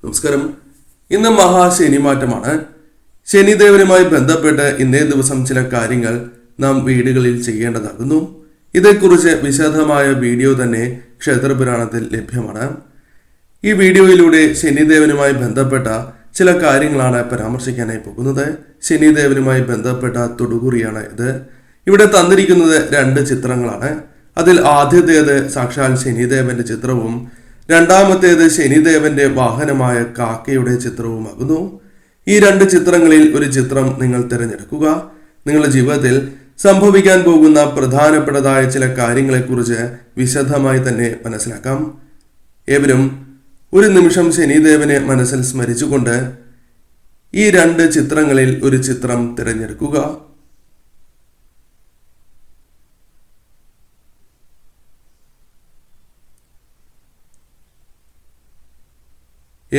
നമസ്കാരം. ഇന്ന് മഹാശനിമാറ്റമാണ്. ശനിദേവനുമായി ബന്ധപ്പെട്ട് ഇന്നേ ദിവസം ചില കാര്യങ്ങൾ നാം വീടുകളിൽ ചെയ്യേണ്ടതാകുന്നു. ഇതേക്കുറിച്ച് വിശദമായ വീഡിയോ തന്നെ ക്ഷേത്രപുരാണത്തിൽ ലഭ്യമാണ്. ഈ വീഡിയോയിലൂടെ ശനിദേവനുമായി ബന്ധപ്പെട്ട ചില കാര്യങ്ങളാണ് പരാമർശിക്കാനായി പോകുന്നത്. ശനിദേവനുമായി ബന്ധപ്പെട്ട തൊടുകുറിയാണ് ഇത്. ഇവിടെ തന്നിരിക്കുന്നത് 2 ചിത്രങ്ങളാണ്. അതിൽ ആദ്യത്തേത് സാക്ഷാൽ ശനിദേവന്റെ ചിത്രവും രണ്ടാമത്തേത് ശനിദേവന്റെ വാഹനമായ കാക്കയുടെ ചിത്രവുമാകുന്നു. ഈ 2 ചിത്രങ്ങളിൽ ഒരു ചിത്രം നിങ്ങൾ തിരഞ്ഞെടുക്കുക. നിങ്ങളുടെ ജീവിതത്തിൽ സംഭവിക്കാൻ പോകുന്ന പ്രധാനപ്പെട്ടതായ ചില കാര്യങ്ങളെക്കുറിച്ച് വിശദമായി തന്നെ മനസ്സിലാക്കാം. ഏവരും ഒരു നിമിഷം ശനിദേവനെ മനസ്സിൽ സ്മരിച്ചുകൊണ്ട് ഈ 2 ചിത്രങ്ങളിൽ ഒരു ചിത്രം തിരഞ്ഞെടുക്കുക.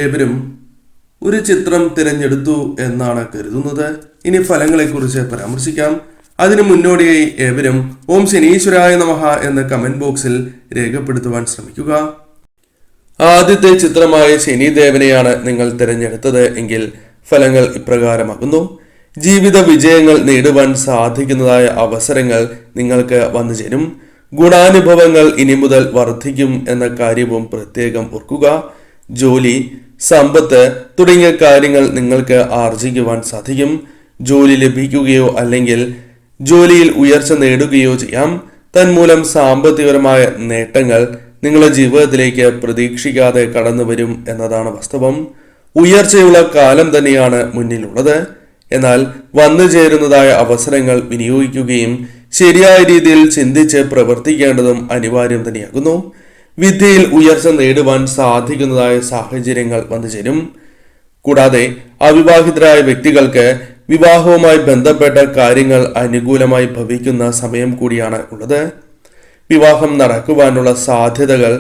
ഏവരും ഒരു ചിത്രം തിരഞ്ഞെടുത്തു എന്നാണ് കരുതുന്നത്. ഇനി ഫലങ്ങളെക്കുറിച്ച് പരാമർശിക്കാം. അതിനു മുന്നോടിയായി ഏവരും ഓം ശനീശ്വരായ നമഃ എന്ന കമന്റ് ബോക്സിൽ രേഖപ്പെടുത്തുവാൻ ശ്രമിക്കുക. ആദ്യത്തെ ചിത്രമായ ശനിദേവനെയാണ് നിങ്ങൾ തിരഞ്ഞെടുത്തത് എങ്കിൽ ഫലങ്ങൾ ഇപ്രകാരമാകുന്നു. ജീവിത വിജയങ്ങൾ നേടുവാൻ സാധിക്കുന്നതായ അവസരങ്ങൾ നിങ്ങൾക്ക് വന്നു ചേരും. ഗുണാനുഭവങ്ങൾ ഇനി മുതൽ വർദ്ധിക്കും എന്ന കാര്യവും പ്രത്യേകം ഓർക്കുക. ജോലി, സമ്പത്ത് തുടങ്ങിയ കാര്യങ്ങൾ നിങ്ങൾക്ക് ആർജിക്കുവാൻ സാധിക്കും. ജോലി ലഭിക്കുകയോ അല്ലെങ്കിൽ ജോലിയിൽ ഉയർച്ച നേടുകയോ ചെയ്യാം. തന്മൂലം സാമ്പത്തികപരമായ നേട്ടങ്ങൾ നിങ്ങളുടെ ജീവിതത്തിലേക്ക് പ്രതീക്ഷിക്കാതെ കടന്നു വരും എന്നതാണ് വാസ്തവം. ഉയർച്ചയുള്ള കാലം തന്നെയാണ് മുന്നിലുള്ളത്. എന്നാൽ വന്നു ചേരുന്നതായ അവസരങ്ങൾ വിനിയോഗിക്കുകയും ശരിയായ രീതിയിൽ ചിന്തിച്ച് പ്രവർത്തിക്കേണ്ടതും അനിവാര്യം തന്നെയാകുന്നു. വിദ്യയിൽ ഉയർച്ച നേടുവാൻ സാധിക്കുന്നതായ സാഹചര്യങ്ങൾ വന്നു ചേരും. കൂടാതെ അവിവാഹിതരായ വ്യക്തികൾക്ക് വിവാഹവുമായി ബന്ധപ്പെട്ട കാര്യങ്ങൾ അനുകൂലമായി ഭവിക്കുന്ന സമയം കൂടിയാണ് ഉള്ളത്. വിവാഹം നടക്കുവാനുള്ള സാധ്യതകൾ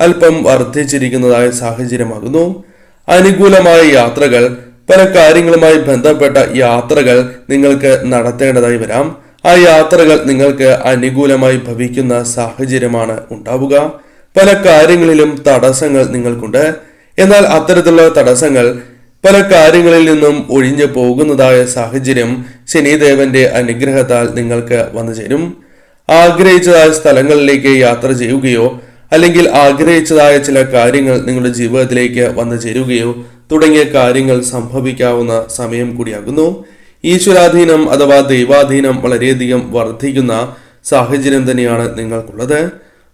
അല്പം വർദ്ധിച്ചിരിക്കുന്നതായ സാഹചര്യമാകുന്നു. അനുകൂലമായ യാത്രകൾ, പല കാര്യങ്ങളുമായി ബന്ധപ്പെട്ട യാത്രകൾ നിങ്ങൾക്ക് നടത്തേണ്ടതായി വരാം. ആ യാത്രകൾ നിങ്ങൾക്ക് അനുകൂലമായി ഭവിക്കുന്ന സാഹചര്യമാണ് ഉണ്ടാവുക. പല കാര്യങ്ങളിലും തടസ്സങ്ങൾ നിങ്ങൾക്കുണ്ട്. എന്നാൽ അത്തരത്തിലുള്ള തടസ്സങ്ങൾ പല കാര്യങ്ങളിൽ നിന്നും ഒഴിഞ്ഞു പോകുന്നതായ സാഹചര്യം ശനിദേവന്റെ അനുഗ്രഹത്താൽ നിങ്ങൾക്ക് വന്നു ചേരും. ആഗ്രഹിച്ചതായ സ്ഥലങ്ങളിലേക്ക് യാത്ര ചെയ്യുകയോ അല്ലെങ്കിൽ ആഗ്രഹിച്ചതായ ചില കാര്യങ്ങൾ നിങ്ങളുടെ ജീവിതത്തിലേക്ക് വന്നു ചേരുകയോ തുടങ്ങിയ കാര്യങ്ങൾ സംഭവിക്കാവുന്ന സമയം കൂടിയാകുന്നു. ഈശ്വരാധീനം അഥവാ ദൈവാധീനം വളരെയധികം വർദ്ധിക്കുന്ന സാഹചര്യം തന്നെയാണ് നിങ്ങൾക്കുള്ളത്.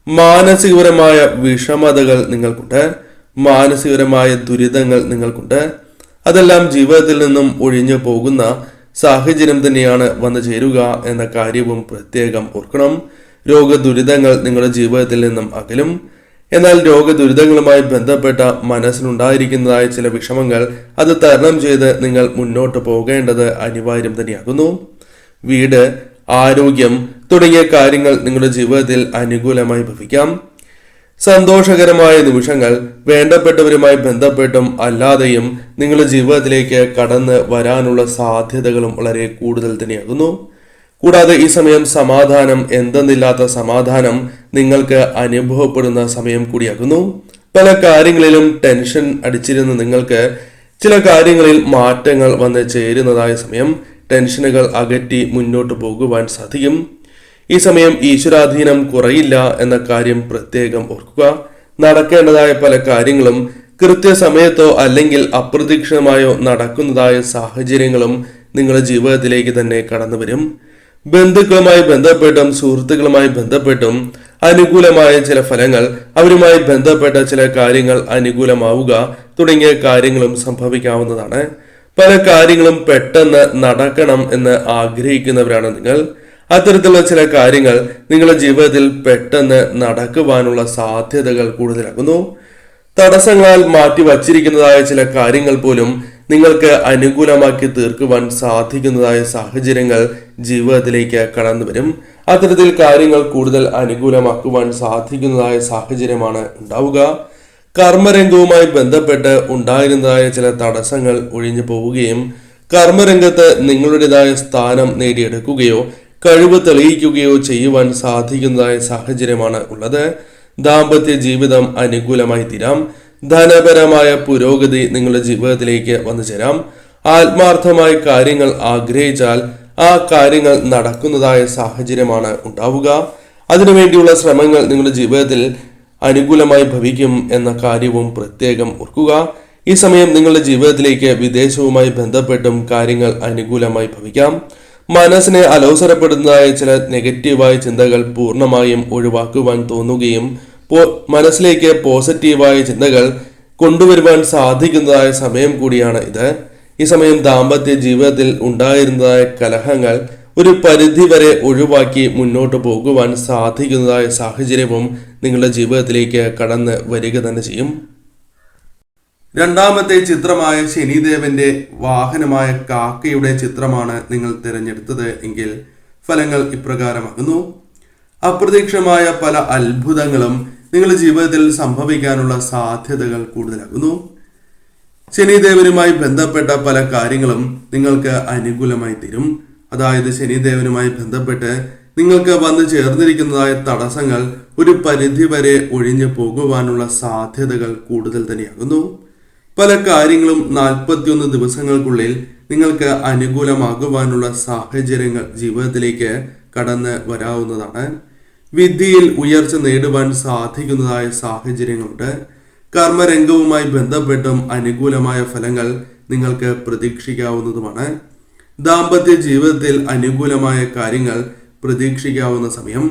മാനസികപരമായ വിഷമതകൾ നിങ്ങൾക്കുണ്ട്. മാനസികപരമായ ദുരിതങ്ങൾ നിങ്ങൾക്കുണ്ട്. അതെല്ലാം ജീവിതത്തിൽ നിന്നും ഒഴിഞ്ഞു പോകുന്ന സാഹചര്യം തന്നെയാണ് വന്നു ചേരുക എന്ന കാര്യവും പ്രത്യേകം ഓർക്കണം. രോഗദുരിതങ്ങൾ നിങ്ങളുടെ ജീവിതത്തിൽ നിന്നും അകലും. എന്നാൽ രോഗദുരിതങ്ങളുമായി ബന്ധപ്പെട്ട മനസ്സിലുണ്ടായിരിക്കുന്നതായ ചില വിഷമങ്ങൾ അത് തരണം ചെയ്ത് നിങ്ങൾ മുന്നോട്ട് പോകേണ്ടത് അനിവാര്യം തന്നെയാകുന്നു. വീട്, ആരോഗ്യം തുടങ്ങിയ കാര്യങ്ങൾ നിങ്ങളുടെ ജീവിതത്തിൽ അനുകൂലമായി ഭവിക്കാം. സന്തോഷകരമായ നിമിഷങ്ങൾ വേണ്ടപ്പെട്ടവരുമായി ബന്ധപ്പെട്ടും അല്ലാതെയും നിങ്ങളുടെ ജീവിതത്തിലേക്ക് കടന്ന് വരാനുള്ള സാധ്യതകളും വളരെ കൂടുതൽ തന്നെയാകുന്നു. കൂടാതെ ഈ സമയം സമാധാനം, എന്തെന്നില്ലാത്ത സമാധാനം നിങ്ങൾക്ക് അനുഭവപ്പെടുന്ന സമയം കൂടിയാകുന്നു. പല കാര്യങ്ങളിലും ടെൻഷൻ അടിച്ചിരുന്ന നിങ്ങൾക്ക് ചില കാര്യങ്ങളിൽ മാറ്റങ്ങൾ വന്ന് ചേരുന്നതായ സമയം. ടെൻഷനുകൾ അകറ്റി മുന്നോട്ട് പോകുവാൻ സാധിക്കും. ഈ സമയം ഈശ്വരാധീനം കുറയില്ല എന്ന കാര്യം പ്രത്യേകം ഓർക്കുക. നടക്കേണ്ടതായ പല കാര്യങ്ങളും കൃത്യസമയത്തോ അല്ലെങ്കിൽ അപ്രതീക്ഷിതമായോ നടക്കുന്നതായ സാഹചര്യങ്ങളും നിങ്ങളുടെ ജീവിതത്തിലേക്ക് തന്നെ കടന്നു വരും. ബന്ധുക്കളുമായി ബന്ധപ്പെട്ടും സുഹൃത്തുക്കളുമായി ബന്ധപ്പെട്ടും അനുകൂലമായ ചില ഫലങ്ങൾ, അവരുമായി ബന്ധപ്പെട്ട ചില കാര്യങ്ങൾ അനുകൂലമാവുക തുടങ്ങിയ കാര്യങ്ങളും സംഭവിക്കാവുന്നതാണ്. പല കാര്യങ്ങളും പെട്ടെന്ന് നടക്കണം എന്ന് ആഗ്രഹിക്കുന്നവരാണ് നിങ്ങൾ. അത്തരത്തിലുള്ള ചില കാര്യങ്ങൾ നിങ്ങളുടെ ജീവിതത്തിൽ പെട്ടെന്ന് നടക്കുവാനുള്ള സാധ്യതകൾ കൂടുതലാകുന്നു. തടസ്സങ്ങളാൽ മാറ്റി വച്ചിരിക്കുന്നതായ ചില കാര്യങ്ങൾ പോലും നിങ്ങൾക്ക് അനുകൂലമാക്കി തീർക്കുവാൻ സാധിക്കുന്നതായ സാഹചര്യങ്ങൾ ജീവിതത്തിലേക്ക് കടന്നു വരും. അത്തരത്തിൽ കാര്യങ്ങൾ കൂടുതൽ അനുകൂലമാക്കുവാൻ സാധിക്കുന്നതായ സാഹചര്യമാണ് ഉണ്ടാവുക. കർമ്മരംഗവുമായി ബന്ധപ്പെട്ട് ഉണ്ടായിരുന്നതായ ചില തടസ്സങ്ങൾ ഒഴിഞ്ഞു പോവുകയും കർമ്മരംഗത്ത് നിങ്ങളുടേതായ സ്ഥാനം നേടിയെടുക്കുകയോ കഴിവ് തെളിയിക്കുകയോ ചെയ്യുവാൻ സാധിക്കുന്നതായ സാഹചര്യമാണ് ഉള്ളത്. ദാമ്പത്യ ജീവിതം അനുകൂലമായി തീരാം. ധനപരമായ പുരോഗതി നിങ്ങളുടെ ജീവിതത്തിലേക്ക് വന്നു ചേരാം. ആത്മാർത്ഥമായി കാര്യങ്ങൾ ആഗ്രഹിച്ചാൽ ആ കാര്യങ്ങൾ നടക്കുന്നതായ സാഹചര്യമാണ് ഉണ്ടാവുക. അതിനുവേണ്ടിയുള്ള ശ്രമങ്ങൾ നിങ്ങളുടെ ജീവിതത്തിൽ അനുകൂലമായി ഭവിക്കും എന്ന കാര്യവും പ്രത്യേകം ഓർക്കുക. ഈ സമയം നിങ്ങളുടെ ജീവിതത്തിലേക്ക് വിദേശവുമായി ബന്ധപ്പെട്ടും കാര്യങ്ങൾ അനുകൂലമായി ഭവിക്കാം. മനസ്സിനെ അലോസരപ്പെടുന്നതായ ചില നെഗറ്റീവായ ചിന്തകൾ പൂർണ്ണമായും ഒഴിവാക്കുവാൻ തോന്നുകയും മനസ്സിലേക്ക് പോസിറ്റീവായ ചിന്തകൾ കൊണ്ടുവരുവാൻ സാധിക്കുന്നതായ സമയം കൂടിയാണ് ഇത്. ഈ സമയം ദാമ്പത്യ ജീവിതത്തിൽ ഉണ്ടായിരുന്നതായ കലഹങ്ങൾ ഒരു പരിധിവരെ ഒഴിവാക്കി മുന്നോട്ട് പോകുവാൻ സാധിക്കുന്നതായ സാഹചര്യവും നിങ്ങളുടെ ജീവിതത്തിലേക്ക് കടന്ന് വരിക തന്നെ ചെയ്യും. രണ്ടാമത്തെ ചിത്രമായ ശനിദേവന്റെ വാഹനമായ കാക്കയുടെ ചിത്രമാണ് നിങ്ങൾ തിരഞ്ഞെടുത്തത് എങ്കിൽ ഫലങ്ങൾ ഇപ്രകാരമാകുന്നു. അപ്രതീക്ഷിതമായ പല അത്ഭുതങ്ങളും നിങ്ങളുടെ ജീവിതത്തിൽ സംഭവിക്കാനുള്ള സാധ്യതകൾ കൂടുതലാകുന്നു. ശനിദേവനുമായി ബന്ധപ്പെട്ട പല കാര്യങ്ങളും നിങ്ങൾക്ക് അനുകൂലമായി തീരും. അതായത് ശനിദേവനുമായി ബന്ധപ്പെട്ട് നിങ്ങൾക്ക് വന്നു ചേർന്നിരിക്കുന്നതായ തടസ്സങ്ങൾ ഒരു പരിധിവരെ ഒഴിഞ്ഞു പോകുവാനുള്ള സാധ്യതകൾ കൂടുതൽ തന്നെയാകുന്നു. പല കാര്യങ്ങളും 41 ദിവസങ്ങൾക്കുള്ളിൽ നിങ്ങൾക്ക് അനുകൂലമാകുവാനുള്ള സാഹചര്യങ്ങൾ ജീവിതത്തിലേക്ക് കടന്ന് വരാവുന്നതാണ്. വിദ്യയിൽ ഉയർച്ച നേടുവാൻ സാധിക്കുന്നതായ സാഹചര്യങ്ങളുണ്ട്. കർമ്മരംഗവുമായി ബന്ധപ്പെട്ടും അനുകൂലമായ ഫലങ്ങൾ നിങ്ങൾക്ക് പ്രതീക്ഷിക്കാവുന്നതുമാണ്. ദാമ്പത്യ ജീവിതത്തിൽ അനുകൂലമായ കാര്യങ്ങൾ പ്രതീക്ഷിക്കാവുന്ന സമയം.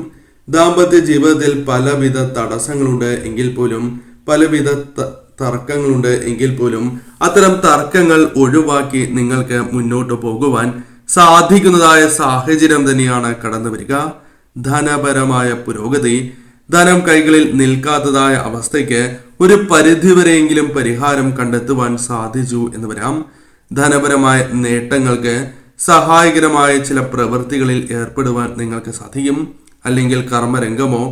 ദാമ്പത്യ ജീവിതത്തിൽ പലവിധ തടസ്സങ്ങളുണ്ട് എങ്കിൽ പോലും, പലവിധ തർക്കങ്ങളുണ്ട് എങ്കിൽ പോലും അത്തരം തർക്കങ്ങൾ ഒഴിവാക്കി നിങ്ങൾക്ക് മുന്നോട്ട് പോകുവാൻ സാധിക്കുന്നതായ സാഹചര്യം തന്നെയാണ് കടന്നു വരിക. ധനപരമായ പുരോഗതി, ധനം കൈകളിൽ നിൽക്കാത്തതായ അവസ്ഥയ്ക്ക് ഒരു പരിധിവരെയെങ്കിലും പരിഹാരം കണ്ടെത്തുവാൻ സാധിച്ചു എന്ന് വരാം. ധനപരമായ നേട്ടങ്ങൾക്ക് സഹായകരമായ ചില പ്രവൃത്തികളിൽ ഏർപ്പെടുവാൻ നിങ്ങൾക്ക് സാധിക്കും. അല്ലെങ്കിൽ കർമ്മരംഗമോ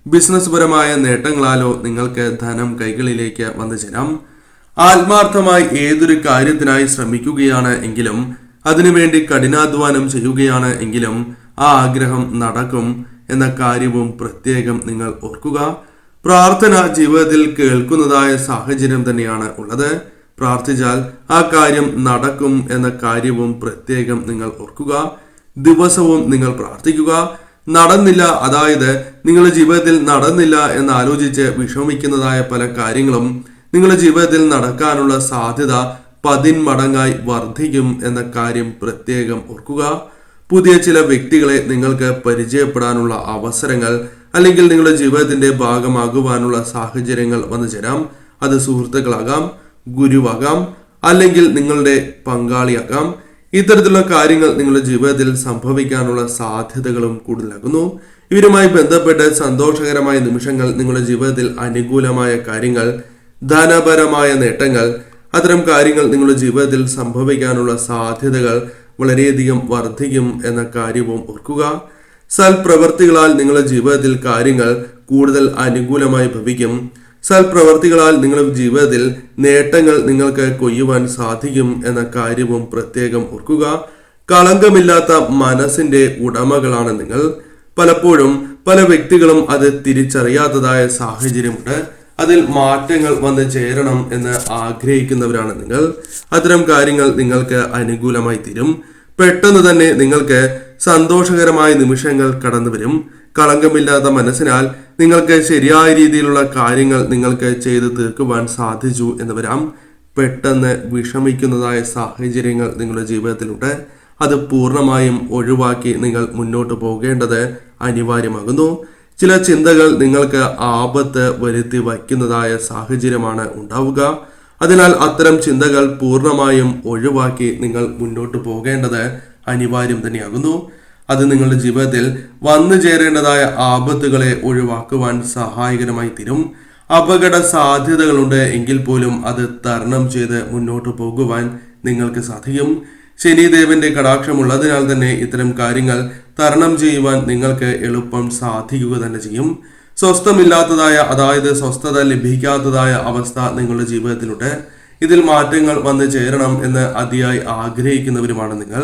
ബിസിനസ് പരമായ നേട്ടങ്ങളാലോ നിങ്ങൾക്ക് ധനം കൈകളിലേക്ക് വന്നു ചേരാം. ആത്മാർത്ഥമായി ഏതൊരു കാര്യത്തിനായി ശ്രമിക്കുകയാണ് എങ്കിലും, അതിനുവേണ്ടി കഠിനാധ്വാനം ചെയ്യുകയാണ് എങ്കിലും ആ ആഗ്രഹം നടക്കും എന്ന കാര്യവും പ്രത്യേകം നിങ്ങൾ ഓർക്കുക. പ്രാർത്ഥന ജീവിതത്തിൽ കേൾക്കുന്നതായ സാഹചര്യം തന്നെയാണ് ഉള്ളത്. പ്രാർത്ഥിച്ചാൽ ആ കാര്യം നടക്കും എന്ന കാര്യവും പ്രത്യേകം നിങ്ങൾ ഓർക്കുക. ദിവസവും നിങ്ങൾ പ്രാർത്ഥിക്കുക. നടന്നില്ല, അതായത് നിങ്ങളുടെ ജീവിതത്തിൽ നടന്നില്ല എന്ന് ആലോചിച്ച് വിഷമിക്കുന്നതായ പല കാര്യങ്ങളും നിങ്ങളുടെ ജീവിതത്തിൽ നടക്കാനുള്ള സാധ്യത 10 മടങ്ങായി വർദ്ധിക്കും എന്ന കാര്യം പ്രത്യേകം ഓർക്കുക. പുതിയ ചില വ്യക്തികളെ നിങ്ങൾക്ക് പരിചയപ്പെടാനുള്ള അവസരങ്ങൾ അല്ലെങ്കിൽ നിങ്ങളുടെ ജീവിതത്തിന്റെ ഭാഗമാകുവാനുള്ള സാഹചര്യങ്ങൾ വന്നു ചേരാം. അത് സുഹൃത്തുക്കളാകാം, ഗുരുവാകാം, അല്ലെങ്കിൽ നിങ്ങളുടെ പങ്കാളിയാകാം. ഇത്തരത്തിലുള്ള കാര്യങ്ങൾ നിങ്ങളുടെ ജീവിതത്തിൽ സംഭവിക്കാനുള്ള സാധ്യതകളും കൂടുതലാകുന്നു. ഇവരുമായി ബന്ധപ്പെട്ട് സന്തോഷകരമായ നിമിഷങ്ങൾ, നിങ്ങളുടെ ജീവിതത്തിൽ അനുകൂലമായ കാര്യങ്ങൾ, ധനപരമായ നേട്ടങ്ങൾ, അത്തരം കാര്യങ്ങൾ നിങ്ങളുടെ ജീവിതത്തിൽ സംഭവിക്കാനുള്ള സാധ്യതകൾ വളരെയധികം വർദ്ധിക്കും എന്ന കാര്യവും ഓർക്കുക. സൽപ്രവർത്തികളാൽ നിങ്ങളുടെ ജീവിതത്തിൽ കാര്യങ്ങൾ കൂടുതൽ അനുകൂലമായി ഭവിക്കും. സൽപ്രവർത്തികളാൽ നിങ്ങളുടെ ജീവിതത്തിൽ നേട്ടങ്ങൾ നിങ്ങൾക്ക് കൊയ്യുവാൻ സാധിക്കും എന്ന കാര്യവും പ്രത്യേകം ഓർക്കുക. കളങ്കമില്ലാത്ത മനസ്സിന്റെ ഉടമകളാണ് നിങ്ങൾ. പലപ്പോഴും പല വ്യക്തികളും അത് തിരിച്ചറിയാത്തതായ സാഹചര്യമുണ്ട്. അതിൽ മാറ്റങ്ങൾ വന്ന് ചേരണം എന്ന് ആഗ്രഹിക്കുന്നവരാണ് നിങ്ങൾ. അത്തരം കാര്യങ്ങൾ നിങ്ങൾക്ക് അനുകൂലമായി തീരും. പെട്ടെന്ന് തന്നെ നിങ്ങൾക്ക് സന്തോഷകരമായ നിമിഷങ്ങൾ കടന്നു വരും. കളങ്കമില്ലാത്ത മനസ്സിനാൽ നിങ്ങൾക്ക് ശരിയായ രീതിയിലുള്ള കാര്യങ്ങൾ നിങ്ങൾക്ക് ചെയ്തു തീർക്കുവാൻ സാധിച്ചു എന്ന് വരാം. പെട്ടെന്ന് വിഷമിക്കുന്നതായ സാഹചര്യങ്ങൾ നിങ്ങളുടെ ജീവിതത്തിലുണ്ട്. അത് പൂർണ്ണമായും ഒഴിവാക്കി നിങ്ങൾ മുന്നോട്ട് പോകേണ്ടത് അനിവാര്യമാകുന്നു. ചില ചിന്തകൾ നിങ്ങൾക്ക് ആപത്ത് വരുത്തി വയ്ക്കുന്നതായ സാഹചര്യമാണ് ഉണ്ടാവുക. അതിനാൽ അത്തരം ചിന്തകൾ പൂർണ്ണമായും ഒഴിവാക്കി നിങ്ങൾ മുന്നോട്ട് പോകേണ്ടത് അനിവാര്യം തന്നെയാകുന്നു. അത് നിങ്ങളുടെ ജീവിതത്തിൽ വന്നു ചേരേണ്ടതായ ആപത്തുകളെ ഒഴിവാക്കുവാൻ സഹായകരമായി തീരും. അപകട സാധ്യതകളുണ്ട് എങ്കിൽ പോലും അത് തരണം ചെയ്ത് മുന്നോട്ട് പോകുവാൻ നിങ്ങൾക്ക് സാധിക്കും. ശനിദേവന്റെ കടാക്ഷമുള്ളതിനാൽ തന്നെ ഇത്തരം കാര്യങ്ങൾ തരണം ചെയ്യുവാൻ നിങ്ങൾക്ക് എളുപ്പം സാധിക്കുക തന്നെ ചെയ്യും. സ്വസ്ഥമില്ലാത്തതായ, അതായത് സ്വസ്ഥത ലഭിക്കാത്തതായ അവസ്ഥ നിങ്ങളുടെ ജീവിതത്തിലുണ്ട്. ഇതിൽ മാറ്റങ്ങൾ വന്നു ചേരണം എന്ന് അതിയായി ആഗ്രഹിക്കുന്നവരുമാണ് നിങ്ങൾ.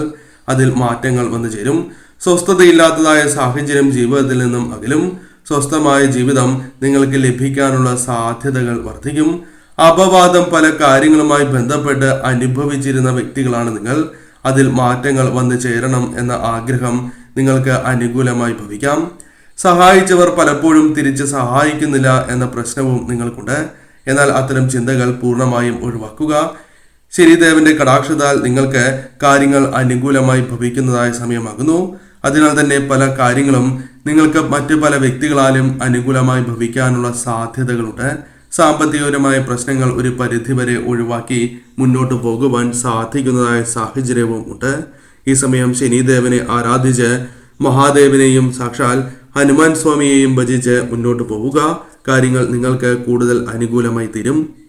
അതിൽ മാറ്റങ്ങൾ വന്നു ചേരും. സ്വസ്ഥതയില്ലാത്തതായ സാഹചര്യം ജീവിതത്തിൽ നിന്നും അകലും. സ്വസ്ഥമായ ജീവിതം നിങ്ങൾക്ക് ലഭിക്കാനുള്ള സാധ്യതകൾ വർദ്ധിക്കും. അപവാദം പല കാര്യങ്ങളുമായി ബന്ധപ്പെട്ട് അനുഭവിച്ചിരുന്ന വ്യക്തികളാണ് നിങ്ങൾ. അതിൽ മാറ്റങ്ങൾ വന്നു ചേരണം എന്ന ആഗ്രഹം നിങ്ങൾക്ക് അനുകൂലമായി ഭവിക്കാം. സഹായിച്ചവർ പലപ്പോഴും തിരിച്ച് സഹായിക്കുന്നില്ല എന്ന പ്രശ്നവും നിങ്ങൾക്കുണ്ട്. എന്നാൽ അത്തരം ചിന്തകൾ പൂർണ്ണമായും ഒഴിവാക്കുക. ശനിദേവന്റെ കടാക്ഷത്താൽ നിങ്ങൾക്ക് കാര്യങ്ങൾ അനുകൂലമായി ഭവിക്കുന്നതായ സമയമാകുന്നു. അതിനാൽ തന്നെ പല കാര്യങ്ങളും നിങ്ങൾക്ക് മറ്റു പല വ്യക്തികളാലും അനുകൂലമായി ഭവിക്കാനുള്ള സാധ്യതകളുണ്ട്. സാമ്പത്തികപരമായ പ്രശ്നങ്ങൾ ഒരു പരിധിവരെ ഒഴിവാക്കി മുന്നോട്ട് പോകുവാൻ സാധിക്കുന്നതായ സാഹചര്യവും ഉണ്ട്. ഈ സമയം ശനിദേവനെ ആരാധിച്ച് മഹാദേവനെയും സാക്ഷാൽ ഹനുമാൻ സ്വാമിയെയും ഭജിച്ച് മുന്നോട്ട് പോവുക. കാര്യങ്ങൾ നിങ്ങൾക്ക് കൂടുതൽ അനുകൂലമായി തീരും.